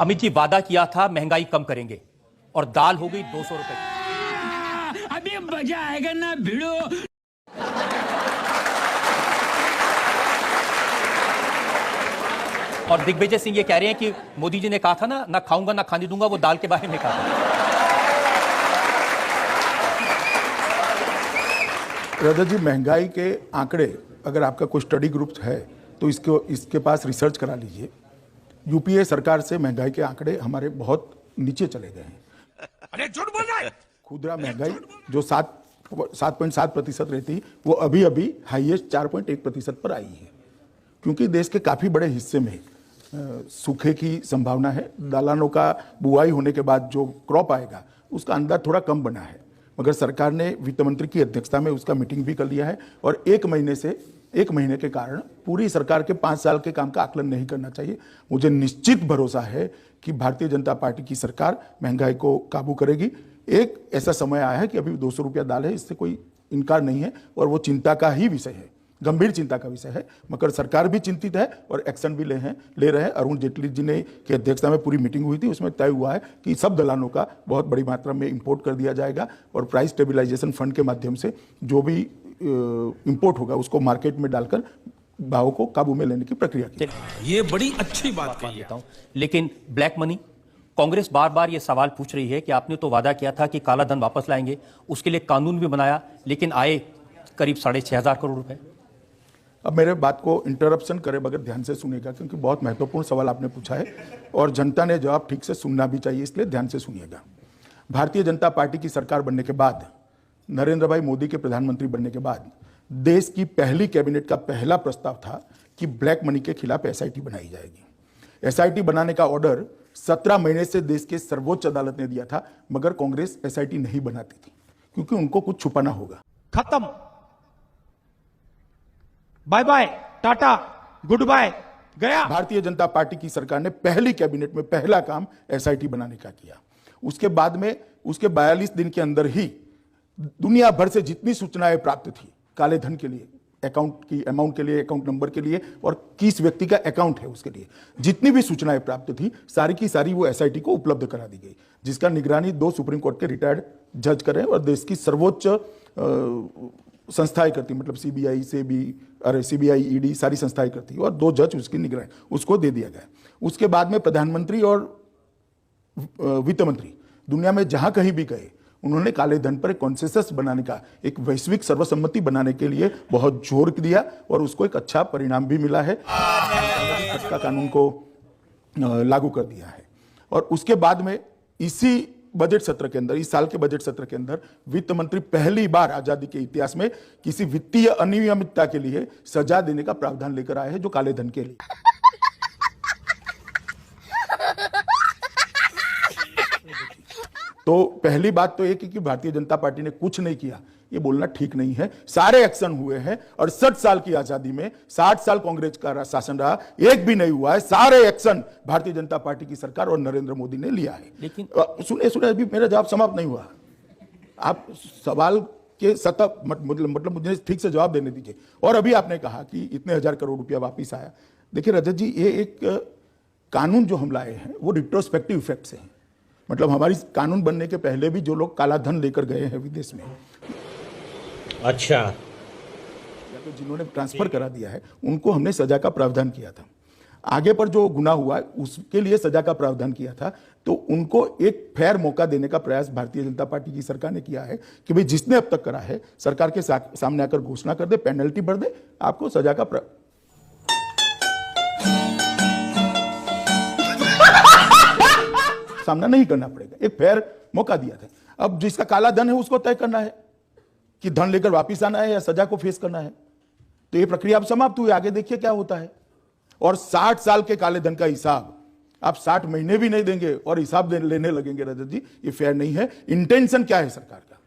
अमित जी वादा किया था महंगाई कम करेंगे और दाल हो गई 200 रुपए। अभी मजा आएगा ना भिड़ो। और दिग्विजय सिंह ये कह रहे हैं कि मोदी जी ने कहा था ना खाऊंगा ना खाने दूंगा, वो दाल के बारे में कहा था। रजत जी, महंगाई के आंकड़े अगर आपका कोई स्टडी ग्रुप है तो इसके पास रिसर्च करा लीजिए। यूपीए सरकार से महंगाई के आंकड़े हमारे बहुत नीचे चले गए हैं। अरे झूठ बोल रहा है। खुदरा महंगाई जो 7.7% रहती, वो अभी अभी हाईएस्ट 4.1% पर आई है, क्योंकि देश के काफ़ी बड़े हिस्से में सूखे की संभावना है। दलहनों का बुआई होने के बाद जो क्रॉप आएगा उसका अंदाज थोड़ा कम बना है, मगर सरकार ने वित्त मंत्री की अध्यक्षता में उसका मीटिंग भी कर लिया है और एक महीने के कारण पूरी सरकार के 5 साल के काम का आकलन नहीं करना चाहिए। मुझे निश्चित भरोसा है कि भारतीय जनता पार्टी की सरकार महंगाई को काबू करेगी। एक ऐसा समय आया है कि अभी 200 रुपया दाल है, इससे कोई इनकार नहीं है और वो चिंता का ही विषय है, गंभीर चिंता का विषय है। मगर सरकार भी चिंतित है और एक्शन भी ले रहे हैं। अरुण जेटली जी ने की अध्यक्षता में पूरी मीटिंग हुई थी, उसमें तय हुआ है कि सब दलहनों का बहुत बड़ी मात्रा में इंपोर्ट कर दिया जाएगा और प्राइस स्टेबलाइजेशन फंड के माध्यम से जो भी इंपोर्ट होगा उसको मार्केट में डालकर भाव को काबू में लेने की प्रक्रिया की। ये बड़ी अच्छी बात कही है। लेकिन ब्लैक मनी, कांग्रेस बार बार ये सवाल पूछ रही है कि आपने तो वादा किया था कि काला धन वापस लाएंगे, उसके लिए कानून भी बनाया, लेकिन आए करीब 6,500 करोड़ रुपए। अब मेरे बात को इंटरप्शन करे बगैर ध्यान से सुनेगा, क्योंकि बहुत महत्वपूर्ण सवाल आपने पूछा है और जनता ने जवाब ठीक से सुनना भी चाहिए, इसलिए ध्यान से सुनिएगा। भारतीय जनता पार्टी की सरकार बनने के बाद, नरेंद्र भाई मोदी के प्रधानमंत्री बनने के बाद, देश की पहली कैबिनेट का पहला प्रस्ताव था कि ब्लैक मनी के खिलाफ एसआईटी बनाई जाएगी। एसआईटी बनाने का ऑर्डर 17 महीने से देश के सर्वोच्च अदालत ने दिया था, मगर कांग्रेस एसआईटी नहीं बनाती थी क्योंकि उनको कुछ छुपाना होगा। खत्म, bye bye, tata, good bye, गया। भारतीय जनता पार्टी की सरकार ने पहली कैबिनेट में पहला काम एसआईटी बनाने का किया। उसके बाद में उसके 42 दिन के अंदर ही दुनिया भर से जितनी सूचनाएं प्राप्त थी काले धन के लिए, अमाउंट के लिए, अकाउंट नंबर के लिए और किस व्यक्ति का अकाउंट है उसके लिए, जितनी भी सूचनाएं प्राप्त थी सारी की सारी वो एसआईटी को उपलब्ध करा दी गई, जिसका निगरानी 2 सुप्रीम कोर्ट के रिटायर्ड जज कर रहे हैं और देश की सर्वोच्च संस्थाएं करती, मतलब सीबीआई, ईडी सारी संस्थाएं करती और 2 जज उसकी निगरानी, उसको दे दिया गया। उसके बाद में प्रधानमंत्री और वित्त मंत्री दुनिया में जहां कहीं भी गए, उन्होंने काले धन पर एक कॉन्सेंसस बनाने का, एक वैश्विक सर्वसम्मति बनाने के लिए बहुत जोर दिया और उसको एक अच्छा परिणाम भी मिला है। का कानून को लागू कर दिया है और उसके बाद में इसी बजट सत्र के अंदर, इस साल के बजट सत्र के अंदर वित्त मंत्री पहली बार आजादी के इतिहास में किसी वित्तीय अनियमितता के लिए सजा देने का प्रावधान लेकर आए हैं, जो काले धन के लिए। तो पहली बात तो एक कि भारतीय जनता पार्टी ने कुछ नहीं किया, ये बोलना ठीक नहीं है। सारे एक्शन हुए हैं और 60 साल की आजादी में 60 साल कांग्रेस का शासन रहा, एक भी नहीं हुआ है। सारे एक्शन भारतीय जनता पार्टी की सरकार और नरेंद्र मोदी ने लिया है। लेकिन सुने अभी मेरा जवाब समाप्त नहीं हुआ। आप सवाल के सतत मतलब मुझे ठीक से जवाब देने दीजिए। और अभी आपने कहा कि इतने 1000 करोड़ रुपया वापिस आया। देखिए रजत जी, ये एक कानून जो हम लाए हैं वो रिट्रोस्पेक्टिव इफेक्ट से है, मतलब हमारी कानून बनने के पहले भी जो लोग काला धन लेकर गए हैं विदेश में, अच्छा, या तो जिन्होंने ट्रांसफर करा दिया है, उनको हमने सजा का प्रावधान किया था। आगे पर जो गुनाह हुआ उसके लिए सजा का प्रावधान किया था, तो उनको एक फेयर मौका देने का प्रयास भारतीय जनता पार्टी की सरकार ने किया है कि भाई जिसने अब तक करा है सरकार के सामने आकर घोषणा कर दे, पेनल्टी भर दे, आपको सजा का सामना नहीं करना पड़ेगा। एक फेयर मौका दिया था। अब जिसका काला धन है उसको तय करना है कि धन लेकर वापस आना है या सजा को फेस करना है। तो ये प्रक्रिया अब समाप्त हुई, आगे देखिए क्या होता है। और 60 साल के काले धन का हिसाब आप 60 महीने भी नहीं देंगे और हिसाब लेने लगेंगे रजत जी, ये फेयर नहीं है। इंटेंशन क्या है सरकार का?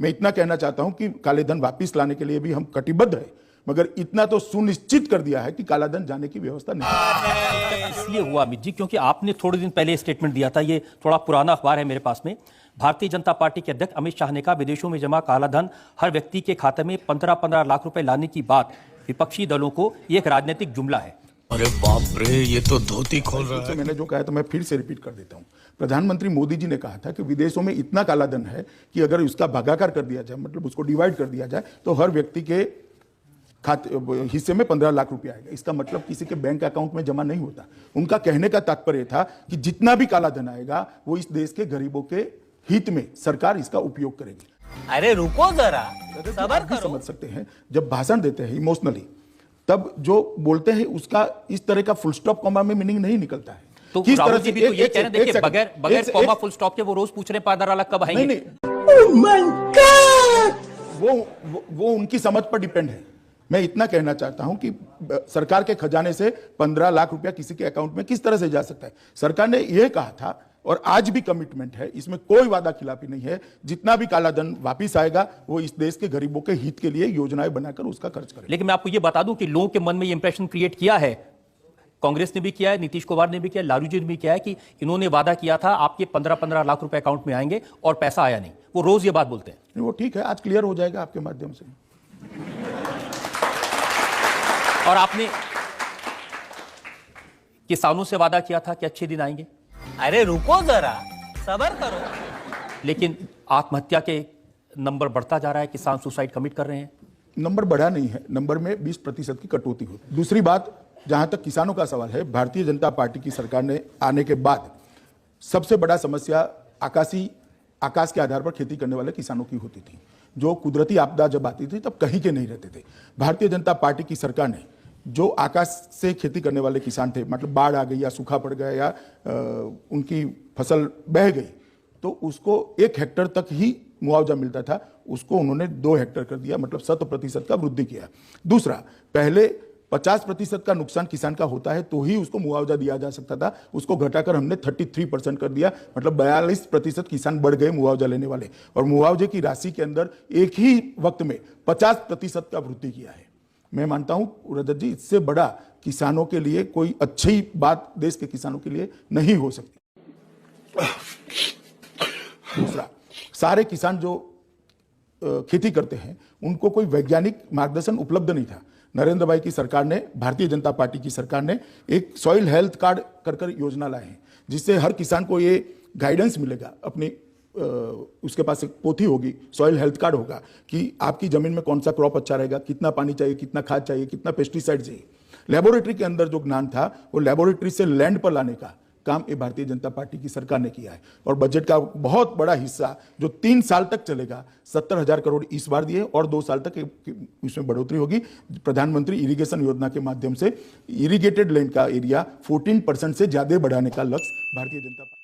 मैं इतना कहना चाहता हूं कि काले धन वापस लाने के लिए भी हम कटिबद्ध है, मगर इतना तो सुनिश्चित कर दिया है कि काला धन जाने की व्यवस्था नहीं। इसलिए हुआ अमित जी क्योंकि आपने थोड़े दिन पहले स्टेटमेंट दिया था, ये थोड़ा पुराना अखबार है मेरे पास में। भारतीय जनता पार्टी के अध्यक्ष अमित शाह ने कहा, विदेशों में जमा काला धन हर व्यक्ति के खाते में 15-15 लाख रुपए लाने की बात विपक्षी दलों को एक राजनीतिक जुमला है। अरे बाप रे, ये तो धोती खोल रहा है। मैंने जो कहा तो मैं फिर से रिपीट कर देता हूं। प्रधानमंत्री मोदी जी ने कहा था कि विदेशों में इतना काला धन है कि अगर उसका भागाकार कर दिया जाए, मतलब उसको डिवाइड कर दिया जाए, तो हर व्यक्ति के खाते हिस्से में 15 लाख रुपया आएगा। इसका मतलब किसी के बैंक अकाउंट में जमा नहीं होता। उनका कहने का तात्पर्य था कि जितना भी काला धन आएगा वो इस देश के गरीबों के हित में सरकार इसका उपयोग करेगी। अरे रुको जरा, सबर आप भी करो। समझ सकते हैं, जब भाषण देते हैं इमोशनली, तब जो बोलते हैं उसका इस तरह का फुल स्टॉप कॉमा में मीनिंग नहीं निकलता है। तो किस राहुल तरह जी से भी तो ये एक कह रहे हैं, देखिए सेकंड, बगैर एक- कॉमा एक- फुल स्टॉप के वो रोज पूछ रहे हैं 15 लाख कब आएंगे। नहीं वो उनकी समझ पर डिपेंड है। मैं इतना कहना चाहता हूं कि सरकार के खजाने से 15 लाख रुपया किसी के अकाउंट में किस तरह से जा सकता है। सरकार ने यह कहा था और आज भी कमिटमेंट है, इसमें कोई वादा खिलाफी नहीं है, जितना भी काला धन वापिस आएगा वो इस देश के गरीबों के हित के लिए योजनाएं बनाकर उसका खर्च करेगा। लेकिन मैं आपको ये बता दूं कि लोगों के मन में ये इंप्रेशन क्रिएट किया है, कांग्रेस ने भी किया है, नीतीश कुमार ने भी किया, लालू जी ने भी किया है कि इन्होंने वादा किया था आपके 15-15 लाख रुपए अकाउंट में आएंगे और पैसा आया नहीं। वो रोज ये बात बोलते हैं। नहीं, वो ठीक है, आज क्लियर हो जाएगा आपके माध्यम से। और आपने किसानों से वादा किया था कि अच्छे दिन आएंगे, अरे रुको जरा, सबर करो। लेकिन आत्महत्या के नंबर बढ़ता जा रहा है, किसान सुसाइड कमिट कर रहे हैं। नंबर बढ़ा नहीं है, नंबर में 20% की कटौती हुई। दूसरी बात, जहां तक किसानों का सवाल है, भारतीय जनता पार्टी की सरकार ने आने के बाद सबसे बड़ा समस्या आकाश के आधार पर खेती करने वाले किसानों की होती थी। जो कुदरती आपदा जब आती थी तब कहीं के नहीं रहते थे। भारतीय जनता पार्टी की सरकार ने जो आकाश से खेती करने वाले किसान थे, मतलब बाढ़ आ गई या सूखा पड़ गया या उनकी फसल बह गई, तो उसको 1 हेक्टेयर तक ही मुआवजा मिलता था, उसको उन्होंने 2 हेक्टेयर कर दिया, मतलब 100% का वृद्धि किया। दूसरा, पहले 50% का नुकसान किसान का होता है तो ही उसको मुआवजा दिया जा सकता था, उसको घटाकर हमने 33% कर दिया, मतलब 42% किसान बढ़ गए मुआवजा लेने वाले। और मुआवजे की राशि के अंदर एक ही वक्त में 50% का वृद्धि किया है। मैं मानता हूं रजत जी, इससे बड़ा किसानों के लिए कोई अच्छी बात देश के किसानों के लिए नहीं हो सकती। दूसरा, सारे किसान जो खेती करते हैं उनको कोई वैज्ञानिक मार्गदर्शन उपलब्ध नहीं था। नरेंद्र भाई की सरकार ने, भारतीय जनता पार्टी की सरकार ने एक सॉइल हेल्थ कार्ड कर योजना लाए हैं, जिससे हर किसान को ये गाइडेंस मिलेगा। अपनी उसके पास एक पोथी होगी, सॉइल हेल्थ कार्ड होगा कि आपकी जमीन में कौन सा क्रॉप अच्छा रहेगा, कितना पानी चाहिए, कितना खाद चाहिए, कितना पेस्टिसाइड चाहिए। लेबोरेटरी के अंदर जो ज्ञान था वो लेबोरेटरी से लैंड पर लाने का काम ये भारतीय जनता पार्टी की सरकार ने किया है। और बजट का बहुत बड़ा हिस्सा जो 3 साल तक चलेगा, 70,000 करोड़ इस बार दिए और 2 साल तक इसमें बढ़ोतरी होगी। प्रधानमंत्री इरिगेशन योजना के माध्यम से इरिगेटेड लैंड का एरिया 14% से ज्यादा बढ़ाने का लक्ष्य भारतीय जनता पार्टी